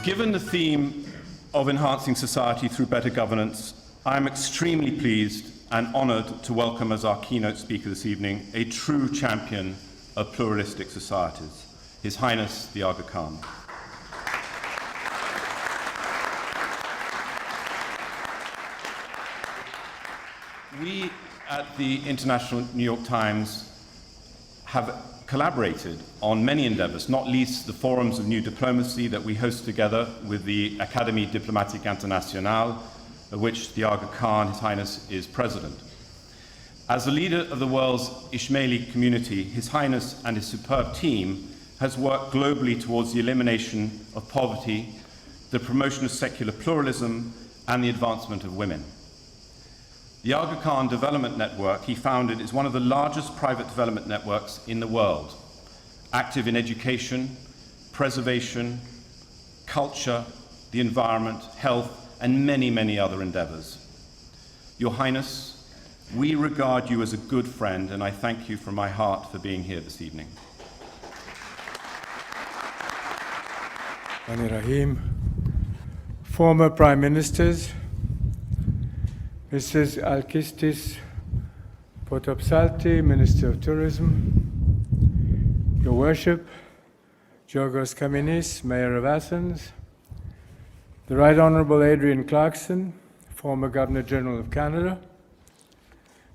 Given the theme of enhancing society through better governance, I am extremely pleased and honoured to welcome as our keynote speaker this evening a true champion of pluralistic societies, His Highness the Aga Khan. We at the International New York Times have collaborated on many endeavours, not least the forums of new diplomacy that we host together with the Académie Diplomatique Internationale, of which the Aga Khan, His Highness, is president. As the leader of the world's Ismaili community, His Highness and his superb team has worked globally towards the elimination of poverty, the promotion of secular pluralism, and the advancement of women. The Aga Khan Development Network he founded is one of the largest private development networks in the world, active in education, preservation, culture, the environment, health, and many, many other endeavours. Your Highness, we regard you as a good friend, and I thank you from my heart for being here this evening. Rahim, former Prime Ministers, Mrs. Alkistis Potopsalti, Minister of Tourism, Your Worship, Georgos Kaminis, Mayor of Athens, the Right Honourable Adrian Clarkson, former Governor-General of Canada,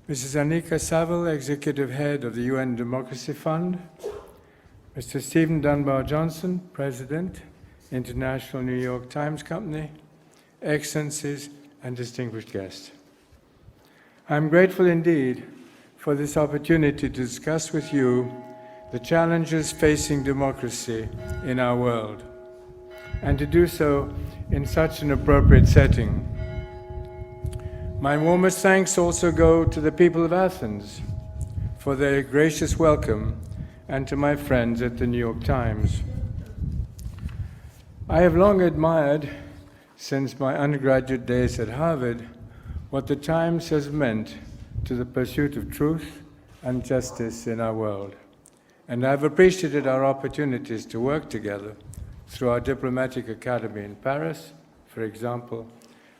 Mrs. Annika Saville, Executive Head of the UN Democracy Fund, Mr. Stephen Dunbar Johnson, President, International New York Times Company, Excellencies and distinguished guests. I'm grateful indeed for this opportunity to discuss with you the challenges facing democracy in our world, and to do so in such an appropriate setting. My warmest thanks also go to the people of Athens for their gracious welcome, and to my friends at the New York Times. I have long admired, since my undergraduate days at Harvard, what the Times has meant to the pursuit of truth and justice in our world. And I've appreciated our opportunities to work together through our diplomatic academy in Paris, for example,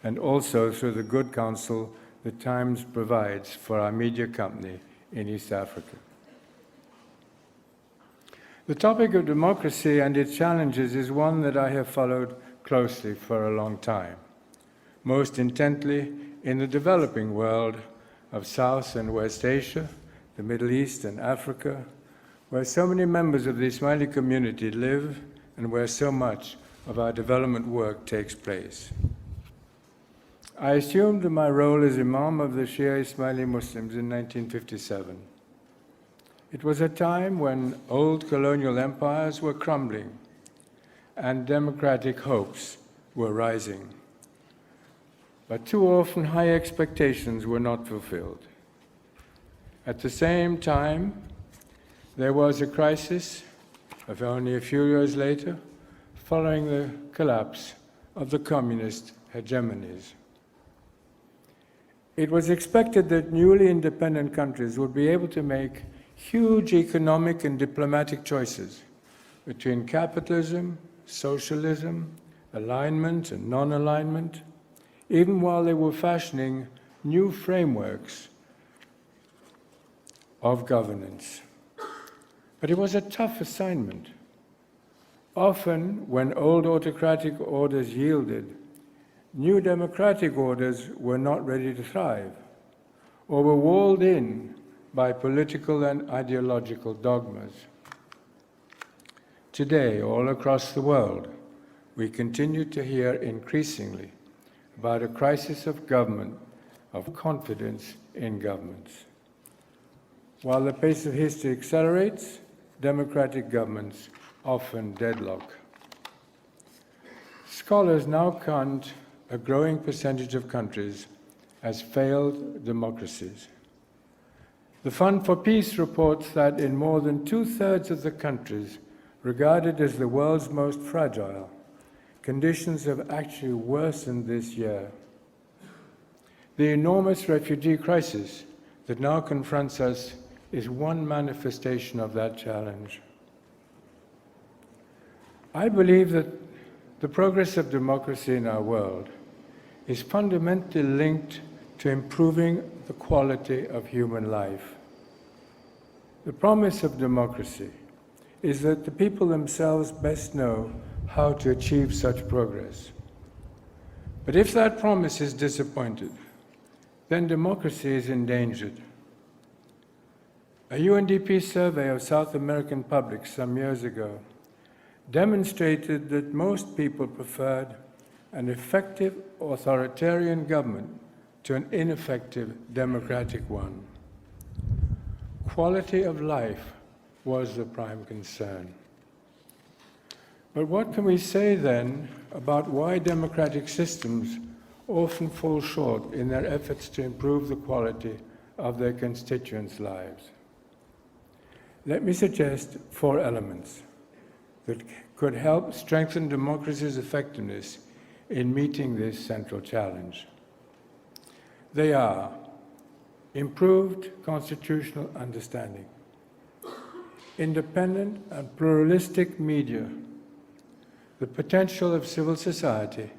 and also through the good counsel the Times provides for our media company in East Africa. The topic of democracy and its challenges is one that I have followed closely for a long time, most intently in the developing world of South and West Asia, the Middle East and Africa, where so many members of the Ismaili community live and where so much of our development work takes place. I assumed my role as Imam of the Shia Ismaili Muslims in 1957. It was a time when old colonial empires were crumbling and democratic hopes were rising. But too often high expectations were not fulfilled. At the same time, there was a crisis of only a few years later, following the collapse of the communist hegemonies. It was expected that newly independent countries would be able to make huge economic and diplomatic choices between capitalism, socialism, alignment and non-alignment, even while they were fashioning new frameworks of governance. But it was a tough assignment. Often, when old autocratic orders yielded, new democratic orders were not ready to thrive, or were walled in by political and ideological dogmas. Today, all across the world, we continue to hear increasingly about a crisis of government, of confidence in governments. While the pace of history accelerates, democratic governments often deadlock. Scholars now count a growing percentage of countries as failed democracies. The Fund for Peace reports that in more than 2/3 of the countries regarded as the world's most fragile, conditions have actually worsened this year. The enormous refugee crisis that now confronts us is one manifestation of that challenge. I believe that the progress of democracy in our world is fundamentally linked to improving the quality of human life. The promise of democracy is that the people themselves best know how to achieve such progress. But if that promise is disappointed, then democracy is endangered. A UNDP survey of South American publics some years ago demonstrated that most people preferred an effective authoritarian government to an ineffective democratic one. Quality of life was the prime concern. But what can we say then about why democratic systems often fall short in their efforts to improve the quality of their constituents' lives? Let me suggest 4 elements that could help strengthen democracy's effectiveness in meeting this central challenge. They are improved constitutional understanding, independent and pluralistic media, the potential of civil society,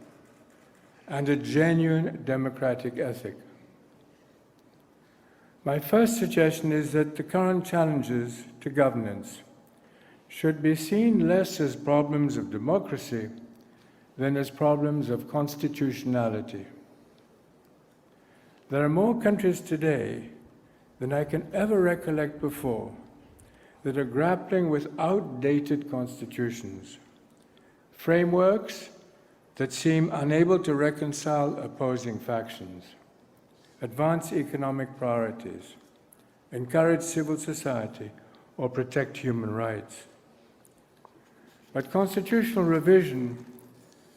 and a genuine democratic ethic. My first suggestion is that the current challenges to governance should be seen less as problems of democracy than as problems of constitutionality. There are more countries today than I can ever recollect before that are grappling with outdated constitutions, frameworks that seem unable to reconcile opposing factions, advance economic priorities, encourage civil society, or protect human rights. But constitutional revision,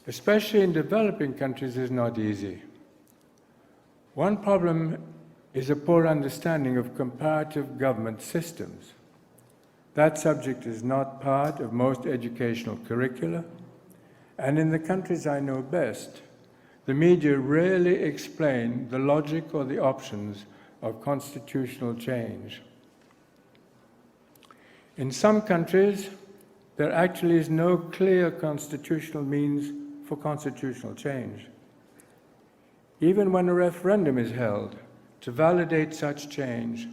especially in developing countries, is not easy. One problem is a poor understanding of comparative government systems. That subject is not part of most educational curricula, and in the countries I know best, the media rarely explain the logic or the options of constitutional change. In some countries, there actually is no clear constitutional means for constitutional change. Even when a referendum is held to validate such change,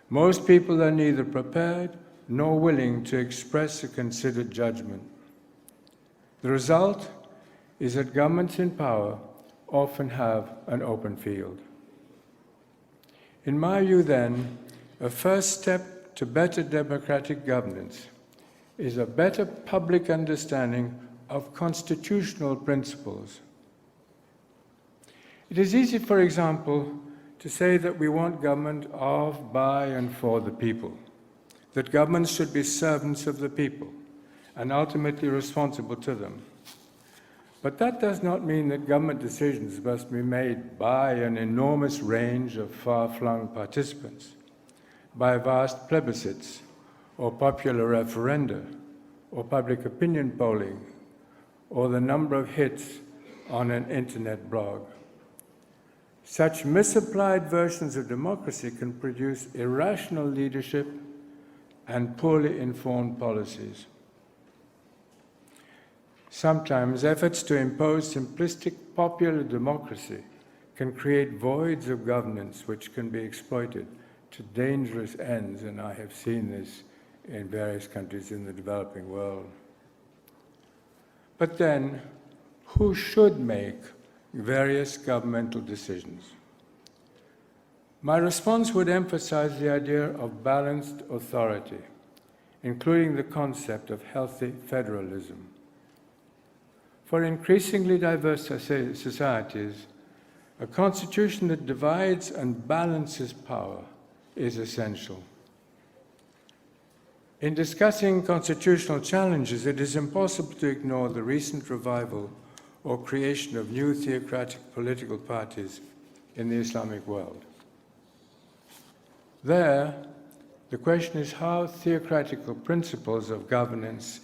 most people are neither prepared nor willing to express a considered judgment. The result is that governments in power often have an open field. In my view, then, a first step to better democratic governance is a better public understanding of constitutional principles. It is easy, for example, to say that we want government of, by, and for the people, that governments should be servants of the people and ultimately responsible to them. But that does not mean that government decisions must be made by an enormous range of far-flung participants, by vast plebiscites, or popular referenda, or public opinion polling, or the number of hits on an internet blog. Such misapplied versions of democracy can produce irrational leadership and poorly informed policies. Sometimes efforts to impose simplistic popular democracy can create voids of governance which can be exploited to dangerous ends, and I have seen this in various countries in the developing world. But then, who should make various governmental decisions? My response would emphasize the idea of balanced authority, including the concept of healthy federalism. For increasingly diverse societies, a constitution that divides and balances power is essential. In discussing constitutional challenges, it is impossible to ignore the recent revival or creation of new theocratic political parties in the Islamic world. There, the question is how theocratical principles of governance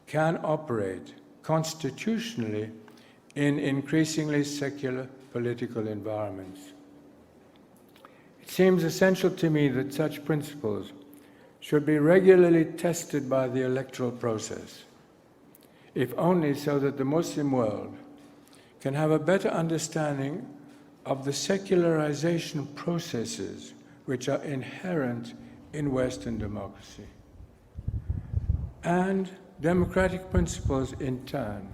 can operate constitutionally in increasingly secular political environments. It seems essential to me that such principles should be regularly tested by the electoral process. if only so that the Muslim world can have a better understanding of the secularization processes which are inherent in Western democracy. And democratic principles, in turn,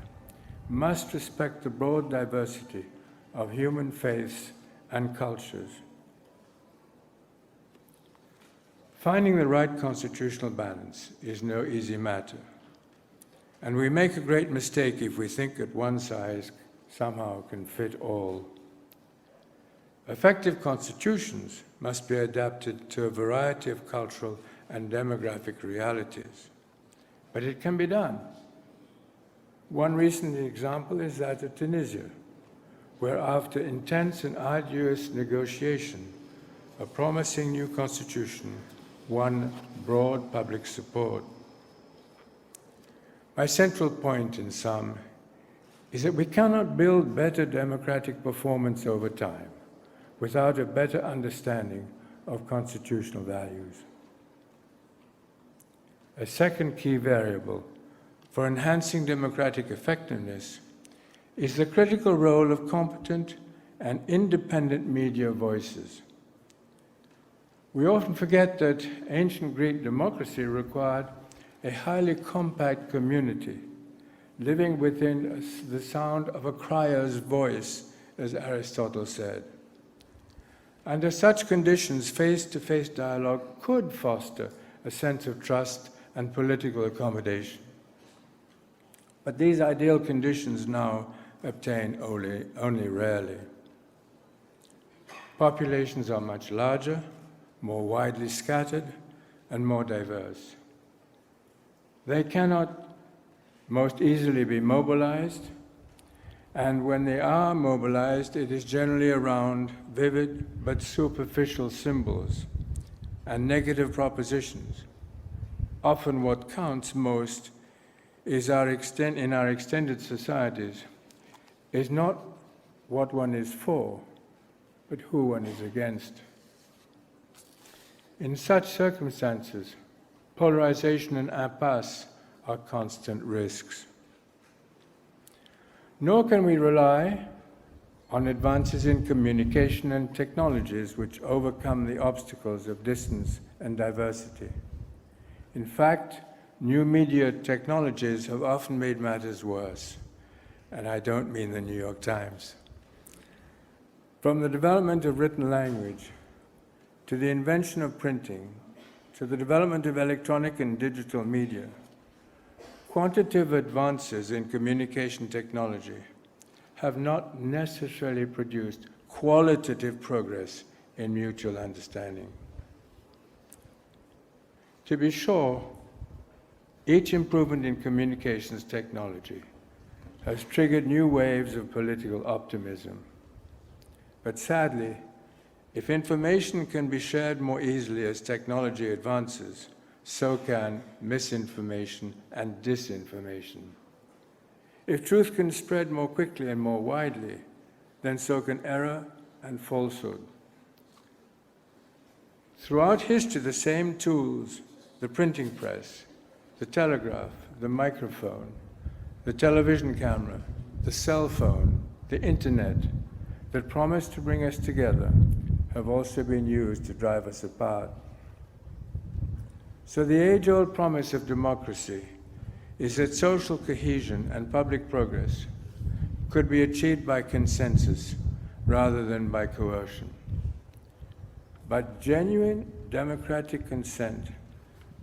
must respect the broad diversity of human faiths and cultures. Finding the right constitutional balance is no easy matter, and we make a great mistake if we think that one size somehow can fit all. Effective constitutions must be adapted to a variety of cultural and demographic realities, but it can be done. One recent example is that of Tunisia, where after intense and arduous negotiation, a promising new constitution won broad public support. My central point, in sum, is that we cannot build better democratic performance over time without a better understanding of constitutional values. A second key variable for enhancing democratic effectiveness is the critical role of competent and independent media voices. We often forget that ancient Greek democracy required a highly compact community, living within the sound of a crier's voice, as Aristotle said. Under such conditions, face-to-face dialogue could foster a sense of trust and political accommodation. But these ideal conditions now obtain only rarely. Populations are much larger, more widely scattered, and more diverse. They cannot most easily be mobilized, and when they are mobilized, it is generally around vivid but superficial symbols and negative propositions. Often what counts most is in our extended societies is not what one is for, but who one is against. In such circumstances, polarization and impasse are constant risks. Nor can we rely on advances in communication and technologies which overcome the obstacles of distance and diversity. In fact, new media technologies have often made matters worse, and I don't mean the New York Times. From the development of written language, to the invention of printing, to the development of electronic and digital media, quantitative advances in communication technology have not necessarily produced qualitative progress in mutual understanding. To be sure, each improvement in communications technology has triggered new waves of political optimism. But sadly, if information can be shared more easily as technology advances, so can misinformation and disinformation. If truth can spread more quickly and more widely, then so can error and falsehood. Throughout history, the same tools, the printing press, the telegraph, the microphone, the television camera, the cell phone, the internet, that promised to bring us together, have also been used to drive us apart. So the age-old promise of democracy is that social cohesion and public progress could be achieved by consensus rather than by coercion. But genuine democratic consent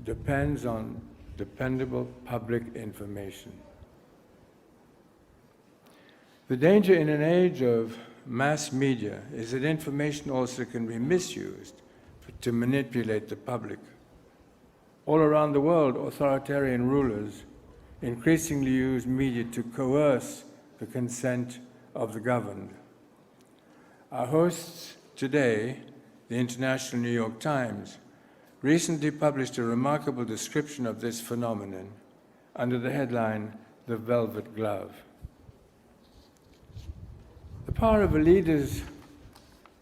depends on dependable public information. The danger in an age of mass media is that information also can be misused to manipulate the public. All around the world, authoritarian rulers increasingly use media to coerce the consent of the governed. Our hosts today, the International New York Times, recently published a remarkable description of this phenomenon under the headline, "The Velvet Glove." The power of a leader's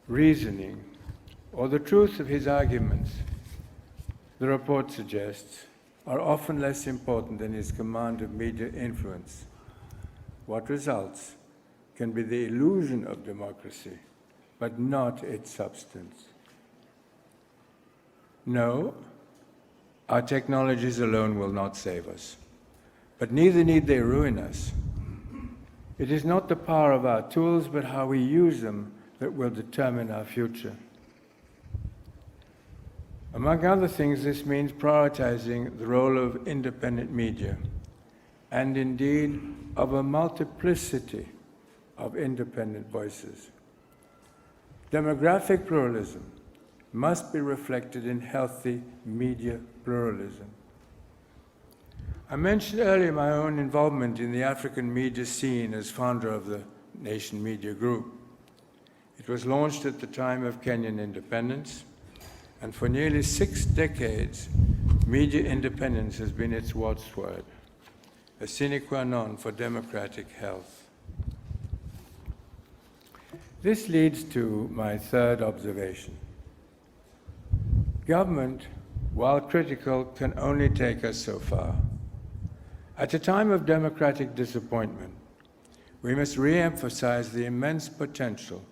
reasoning or the truth of his arguments, the report suggests, are often less important than his command of media influence. What results can be the illusion of democracy, but not its substance. No, our technologies alone will not save us, but neither need they ruin us. It is not the power of our tools, but how we use them that will determine our future. Among other things, this means prioritizing the role of independent media, and indeed of a multiplicity of independent voices. Demographic pluralism must be reflected in healthy media pluralism. I mentioned earlier my own involvement in the African media scene as founder of the Nation Media Group. It was launched at the time of Kenyan independence, and for nearly 6 decades, media independence has been its watchword, a sine qua non for democratic health. This leads to my third observation. Government, while critical, can only take us so far. At a time of democratic disappointment, we must re-emphasize the immense potential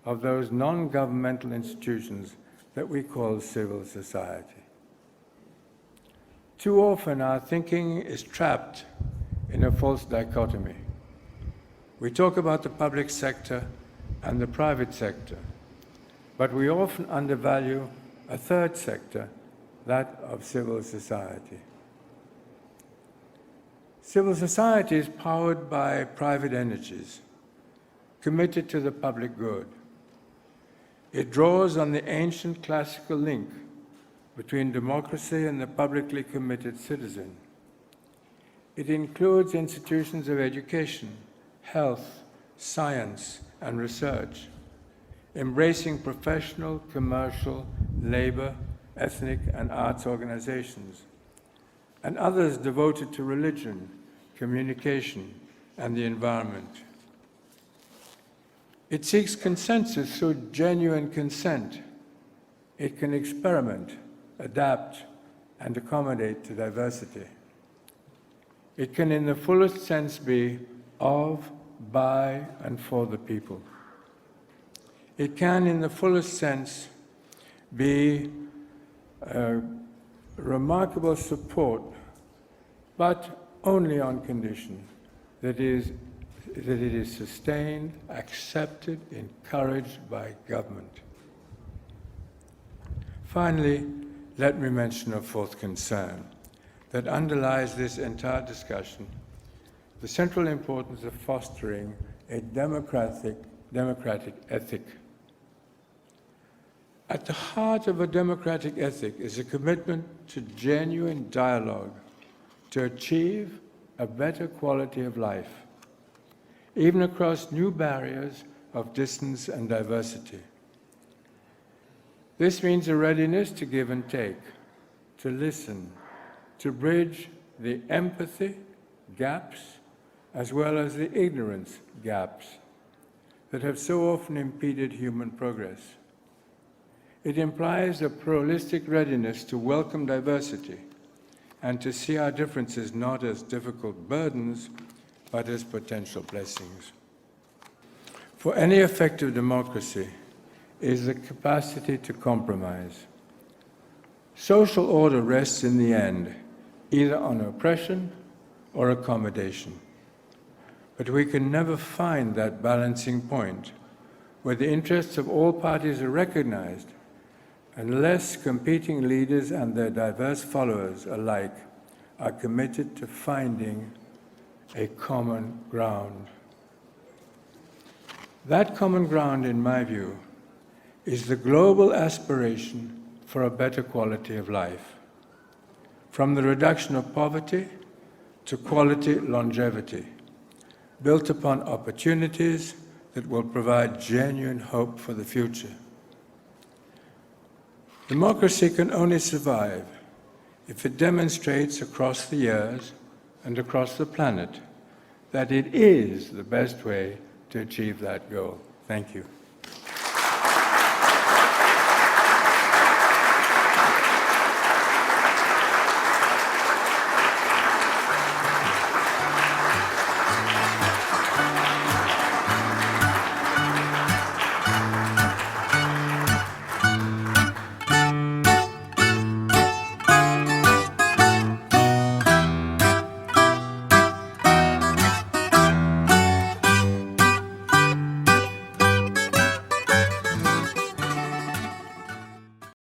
of those non-governmental institutions that we call civil society. Too often our thinking is trapped in a false dichotomy. We talk about the public sector and the private sector, but we often undervalue a third sector, that of civil society. Civil society is powered by private energies, committed to the public good. It draws on the ancient classical link between democracy and the publicly committed citizen. It includes institutions of education, health, science, and research, embracing professional, commercial, labor, ethnic, and arts organizations, and others devoted to religion, communication, and the environment. It seeks consensus through genuine consent. It can experiment, adapt, and accommodate to diversity. It can, in the fullest sense, be of, by, and for the people. It can, in the fullest sense, be remarkable support, but only on condition that it is sustained, accepted, encouraged by government. Finally, let me mention a fourth concern that underlies this entire discussion: the central importance of fostering a democratic ethic. At the heart of a democratic ethic is a commitment to genuine dialogue to achieve a better quality of life, even across new barriers of distance and diversity. This means a readiness to give and take, to listen, to bridge the empathy gaps as well as the ignorance gaps that have so often impeded human progress. It implies a pluralistic readiness to welcome diversity and to see our differences not as difficult burdens, but as potential blessings. For any effective democracy is the capacity to compromise. Social order rests in the end either on oppression or accommodation. But we can never find that balancing point where the interests of all parties are recognized unless competing leaders and their diverse followers alike are committed to finding a common ground. That common ground, in my view, is the global aspiration for a better quality of life, from the reduction of poverty to quality longevity, built upon opportunities that will provide genuine hope for the future. Democracy can only survive if it demonstrates across the years and across the planet that it is the best way to achieve that goal. Thank you.